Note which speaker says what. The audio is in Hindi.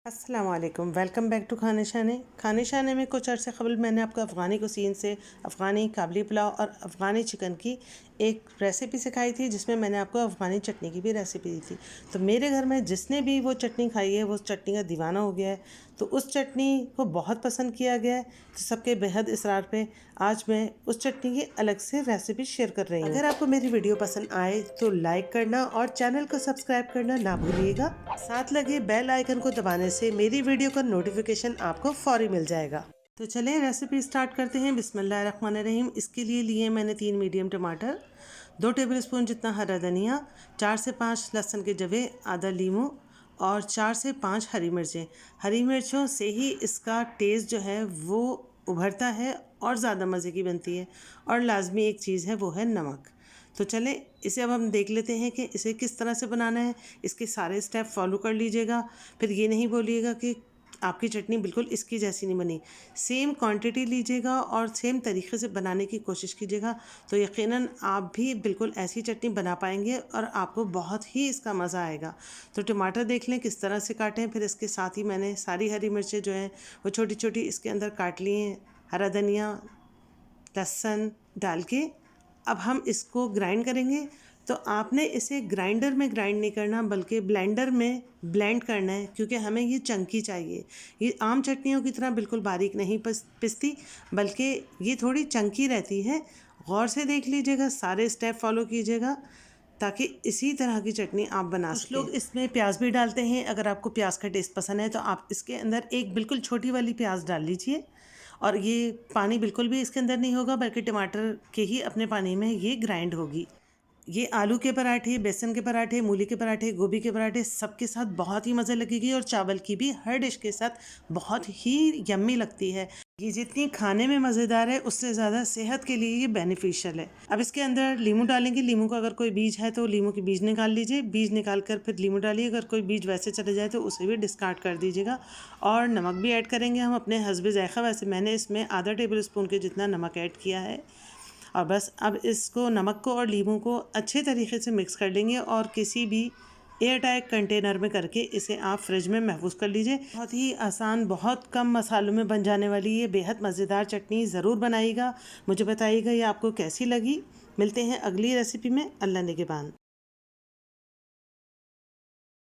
Speaker 1: अस्सलामुअलैकुम, वेलकम बैक टू खाने शाने में कुछ अर्से कबल मैंने आपको अफ़गानी कुसीन से अफ़गानी काबली पुलाव और अफ़गानी चिकन की एक रेसिपी सिखाई थी, जिसमें मैंने आपको अफ़गानी चटनी की भी रेसिपी दी थी। तो मेरे घर में जिसने भी वो चटनी खाई है वो उस चटनी का दीवाना हो गया है। तो उस चटनी को बहुत पसंद किया गया है। तो सबके बेहद इसरार पे आज मैं उस चटनी की अलग से रेसिपी शेयर कर रही हूँ। अगर आपको मेरी वीडियो पसंद आए तो लाइक करना और चैनल को सब्सक्राइब करना ना भूलिएगा। साथ लगे बेल आइकन को दबाने से मेरी वीडियो का नोटिफिकेशन आपको फौरी मिल जाएगा। तो चलिए रेसिपी स्टार्ट करते हैं। बिस्मिल्लाहिर्रहमानिर्रहीम। इसके लिए मैंने 3 मीडियम टमाटर, 2 टेबलस्पून जितना हरा धनिया, 4 से 5 लहसुन के जवे, आधा लीमू और 4 से 5 हरी मिर्चें। हरी मिर्चों से ही इसका टेस्ट जो है वो उभरता है और ज़्यादा मज़े की बनती है। और लाजमी एक चीज़ है, वो है नमक। तो चलें इसे अब हम देख लेते हैं कि इसे किस तरह से बनाना है। इसके सारे स्टेप फॉलो कर लीजिएगा। फिर ये नहीं बोलिएगा कि आपकी चटनी बिल्कुल इसकी जैसी नहीं बनी। सेम क्वांटिटी लीजिएगा और सेम तरीके से बनाने की कोशिश कीजिएगा, तो यकीनन आप भी बिल्कुल ऐसी चटनी बना पाएंगे और आपको बहुत ही इसका मज़ा आएगा। तो टमाटर देख लें किस तरह से काटें। फिर इसके साथ ही मैंने सारी हरी मिर्चें जो हैं वो छोटी छोटी इसके अंदर काट ली हैं। हरा धनिया, लहसुन डाल के अब हम इसको ग्राइंड करेंगे। तो आपने इसे ग्राइंडर में ग्राइंड नहीं करना, बल्कि ब्लेंडर में ब्लेंड करना है, क्योंकि हमें ये चंकी चाहिए। ये आम चटनियों की तरह बिल्कुल बारीक नहीं पिसती, बल्कि ये थोड़ी चंकी रहती है। गौर से देख लीजिएगा, सारे स्टेप फॉलो कीजिएगा ताकि इसी तरह की चटनी आप बना सकें। कुछ लोग इसमें प्याज भी डालते हैं। अगर आपको प्याज का टेस्ट पसंद है तो आप इसके अंदर एक बिल्कुल छोटी वाली प्याज डाल लीजिए। और ये पानी बिल्कुल भी इसके अंदर नहीं होगा, बल्कि टमाटर के ही अपने पानी में ये ग्राइंड होगी। ये आलू के पराठे, बेसन के पराठे, मूली के पराठे, गोभी के पराठे सबके साथ बहुत ही मज़े लगेगी। और चावल की भी हर डिश के साथ बहुत ही यम्मी लगती है। ये जितनी खाने में मज़ेदार है, उससे ज़्यादा सेहत के लिए ये बेनिफिशियल है। अब इसके अंदर लीमू डालेंगे। लीमू का अगर कोई बीज है तो लीमू के बीज निकाल लीजिए। बीज निकाल कर फिर लीमू डालिए। अगर कोई बीज वैसे चले जाए तो उसे भी डिस्कार्ड कर दीजिएगा। और नमक भी ऐड करेंगे हम अपने हस्बे ज़ायक़ा। वैसे मैंने इसमें आधा टेबल स्पून के जितना नमक ऐड किया है। और बस अब इसको, नमक को और लीमू को अच्छे तरीके से मिक्स कर लेंगे और किसी भी एयर टाइट कंटेनर में करके इसे आप फ्रिज में महफूज कर लीजिए। बहुत ही आसान, बहुत कम मसालों में बन जाने वाली ये बेहद मज़ेदार चटनी ज़रूर बनाइएगा। मुझे बताइएगा ये आपको कैसी लगी। मिलते हैं अगली रेसिपी में। अल्लाह निगहबान।